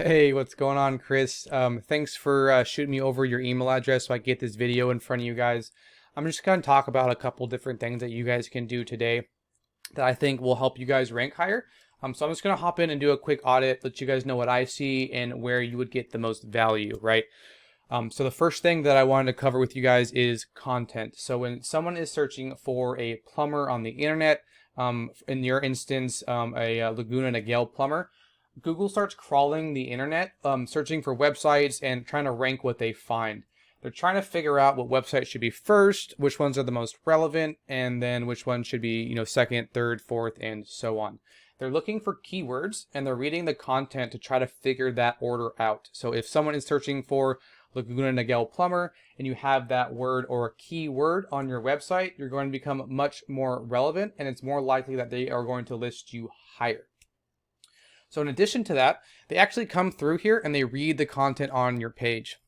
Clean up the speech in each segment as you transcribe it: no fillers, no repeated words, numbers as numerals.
Hey, what's going on, Chris? Thanks for shooting me over your email address so I get this video in front of you guys. I'm just going to talk about a couple different things that you guys can do today that I think will help you guys rank higher. So I'm just going to hop in and do a quick audit, let you guys know what I see and where you would get the most value, right? So the first thing that I wanted to cover with you guys is content. So when someone is searching for a plumber on the internet, in your instance, a Laguna Niguel plumber, Google starts crawling the internet, searching for websites and trying to rank what they find. They're trying to figure out what websites should be first, which ones are the most relevant, and then which ones should be, second, third, fourth, and so on. They're looking for keywords and they're reading the content to try to figure that order out. So if someone is searching for Laguna Niguel plumber and you have that word or a keyword on your website, you're going to become much more relevant and it's more likely that they are going to list you higher. So in addition to that, they actually come through here and they read the content on your page.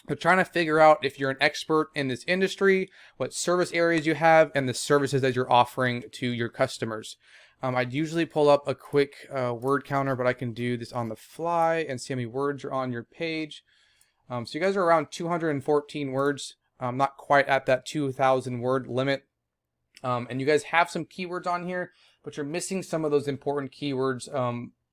They're trying to figure out if you're an expert in this industry, what service areas you have, and the services that you're offering to your customers. I'd usually pull up a quick word counter, but I can do this on the fly and see how many words are on your page. So you guys are around 214 words, not quite at that 2,000 word limit. And you guys have some keywords on here, but you're missing some of those important keywords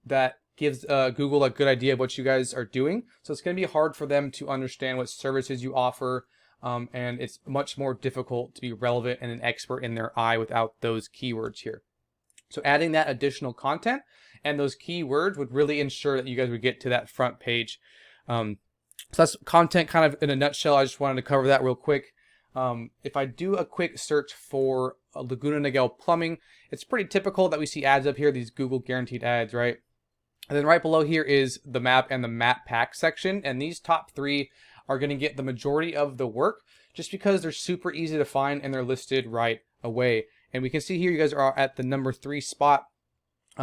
that gives Google a good idea of what you guys are doing. So it's going to be hard for them to understand what services you offer, and it's much more difficult to be relevant and an expert in their eye without those keywords here. So adding that additional content and those keywords would really ensure that you guys would get to that front page. So that's content kind of in a nutshell. I just wanted to cover that real quick. If I do a quick search for Laguna Niguel plumbing, it's pretty typical that we see ads up here, these Google guaranteed ads, right? And then right below here is the map and the map pack section. And these top three are going to get the majority of the work just because they're super easy to find and they're listed right away. And we can see here you guys are at the number 3 spot.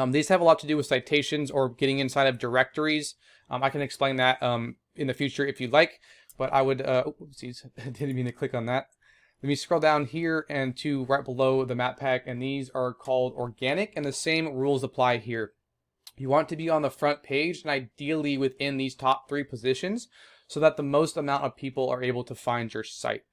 These have a lot to do with citations or getting inside of directories. I can explain that in the future if you'd like, but I would, oopsies, didn't mean to click on that. Let me scroll down here and to right below the map pack, and these are called organic, and the same rules apply here. You want to be on the front page and ideally within these top 3 positions so that the most amount of people are able to find your site.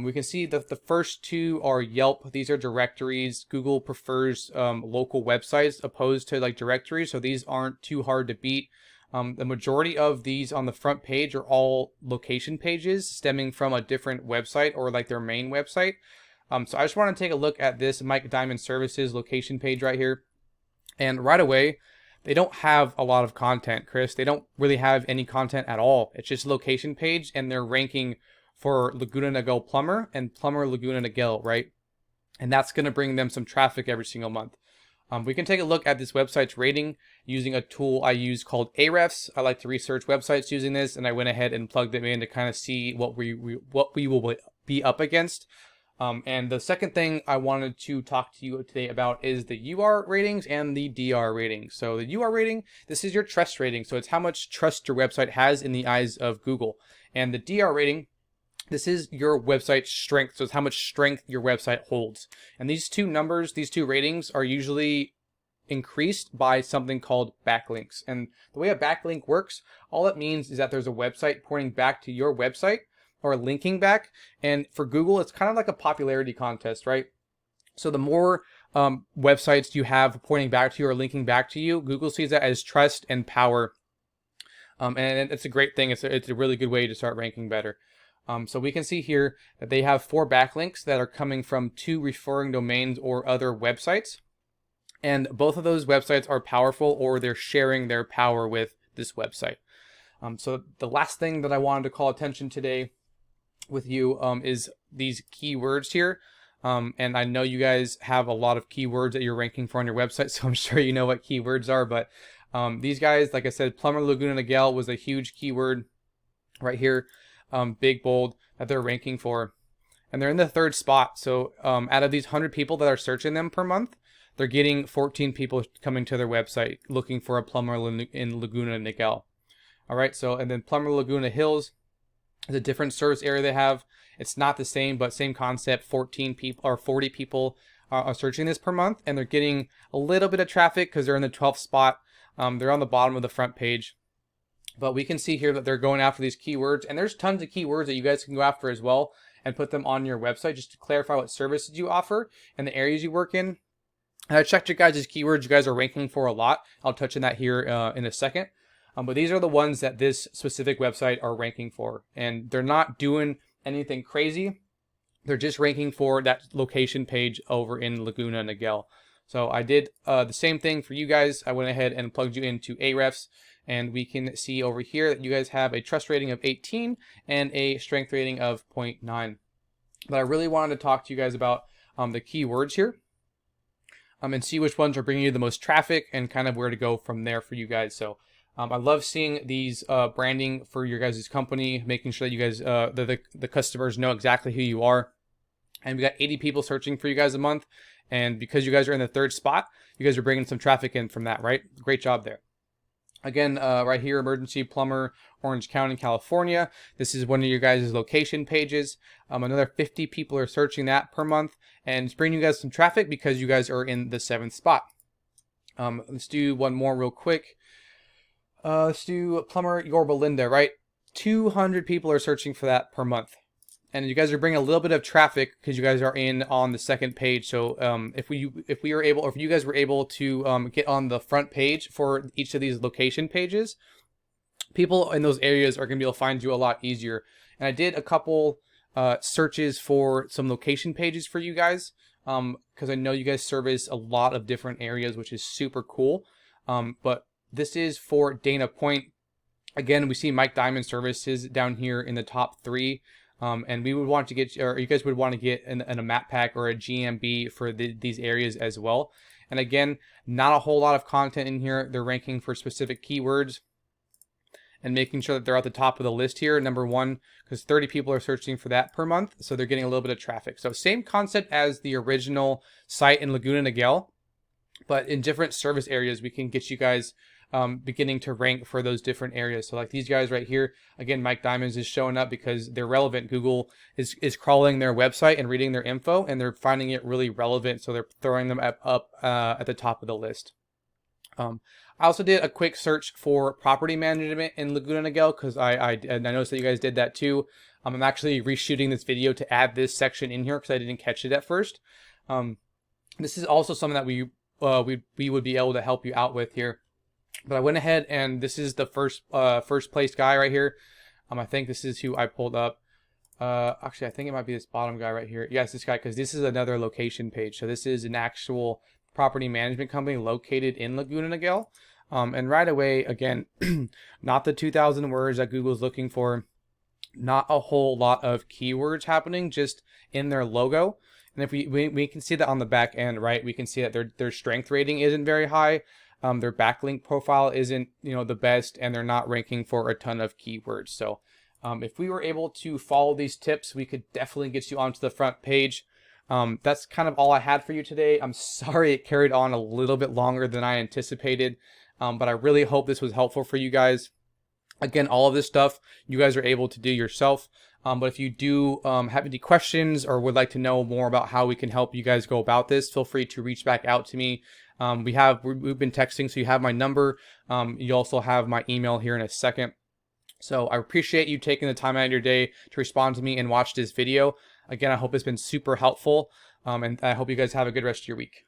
We can see that the first 2 are Yelp. These are directories. Google prefers local websites opposed to like directories, so these aren't too hard to beat. The majority of these on the front page are all location pages stemming from a different website or like their main website. So I just want to take a look at this Mike Diamond Services location page right here. And right away, they don't have a lot of content, Chris. They don't really have any content at all. It's just a location page and they're ranking for Laguna Niguel plumber and plumber Laguna Niguel, right? And that's going to bring them some traffic every single month. We can take a look at this website's rating using a tool I use called Ahrefs. I like to research websites using this, and I went ahead and plugged them in to kind of see what we will be up against. And the second thing I wanted to talk to you today about is the UR ratings and the DR ratings. So the UR rating, this is your trust rating. So it's how much trust your website has in the eyes of Google. And the DR rating, this is your website strength. So it's how much strength your website holds. And these two numbers, these two ratings are usually increased by something called backlinks. And the way a backlink works, all it means is that there's a website pointing back to your website or linking back. And for Google, it's kind of like a popularity contest, right? So the more websites you have pointing back to you or linking back to you, Google sees that as trust and power. And it's a great thing. It's a really good way to start ranking better. So we can see here that they have 4 backlinks that are coming from 2 referring domains or other websites. And both of those websites are powerful or they're sharing their power with this website. So the last thing that I wanted to call attention today with you is these keywords here. And I know you guys have a lot of keywords that you're ranking for on your website, so I'm sure you know what keywords are. But these guys, like I said, Plumber Laguna Niguel was a huge keyword right here. Big bold that they're ranking for, and they're in the 3rd spot. So out of these 100 people that are searching them per month, they're getting 14 people coming to their website looking for a plumber in Laguna Niguel. All right, so and then Plumber Laguna Hills is a different service area they have. It's not the same, but same concept. 14 people or 40 people are searching this per month, and they're getting a little bit of traffic because they're in the 12th spot. They're on the bottom of the front page. But we can see here that they're going after these keywords, and there's tons of keywords that you guys can go after as well and put them on your website just to clarify what services you offer and the areas you work in. And I checked your guys' keywords you guys are ranking for a lot. I'll touch on that here in a second. But these are the ones that this specific website are ranking for. And they're not doing anything crazy. They're just ranking for that location page over in Laguna, Niguel. So I did the same thing for you guys. I went ahead and plugged you into Ahrefs. And we can see over here that you guys have a trust rating of 18 and a strength rating of 0.9. But I really wanted to talk to you guys about the keywords here. And see which ones are bringing you the most traffic and kind of where to go from there for you guys. So I love seeing these branding for your guys' company, making sure that you guys, the customers know exactly who you are. And we got 80 people searching for you guys a month. And because you guys are in the 3rd spot, you guys are bringing some traffic in from that, right? Great job there. Again, right here, emergency plumber, Orange County, California. This is one of your guys' location pages. Another 50 people are searching that per month, and it's bringing you guys some traffic because you guys are in the 7th spot. Let's do one more real quick. Let's do plumber Yorba Linda, right? 200 people are searching for that per month. And you guys are bringing a little bit of traffic because you guys are in on the 2nd page. So if you guys were able to get on the front page for each of these location pages, people in those areas are going to be able to find you a lot easier. And I did a couple searches for some location pages for you guys because I know you guys service a lot of different areas, which is super cool. But this is for Dana Point. Again, we see Mike Diamond Services down here in the top 3. And we would want to get, or you guys would want to get in a map pack or a GMB for these areas as well. And again, not a whole lot of content in here. They're ranking for specific keywords and making sure that they're at the top of the list here, number 1, because 30 people are searching for that per month. So they're getting a little bit of traffic. So same concept as the original site in Laguna Niguel, but in different service areas, we can get you guys beginning to rank for those different areas. So like these guys right here, again, Mike Diamonds is showing up because they're relevant. Google is crawling their website and reading their info, and they're finding it really relevant. So they're throwing them up at the top of the list. I also did a quick search for property management in Laguna Niguel because I noticed that you guys did that too. I'm actually reshooting this video to add this section in here because I didn't catch it at first. This is also something that we would be able to help you out with here. But I went ahead and this is the first place guy right here. I think this is who I pulled up. Actually, I think it might be this bottom guy right here. Yes, this guy, because this is another location page. So this is an actual property management company located in Laguna Niguel. And right away, again, not the 2,000 words that Google's looking for. Not a whole lot of keywords happening, just in their logo. And if we can see that on the back end, right? We can see that their strength rating isn't very high. Their backlink profile isn't, the best, and they're not ranking for a ton of keywords. So if we were able to follow these tips, we could definitely get you onto the front page. That's kind of all I had for you today. I'm sorry it carried on a little bit longer than I anticipated, but I really hope this was helpful for you guys. Again, all of this stuff you guys are able to do yourself. But if you do have any questions or would like to know more about how we can help you guys go about this, feel free to reach back out to me. We've been texting, so you have my number. You also have my email here in a second. So I appreciate you taking the time out of your day to respond to me and watch this video. Again, I hope it's been super helpful, and I hope you guys have a good rest of your week.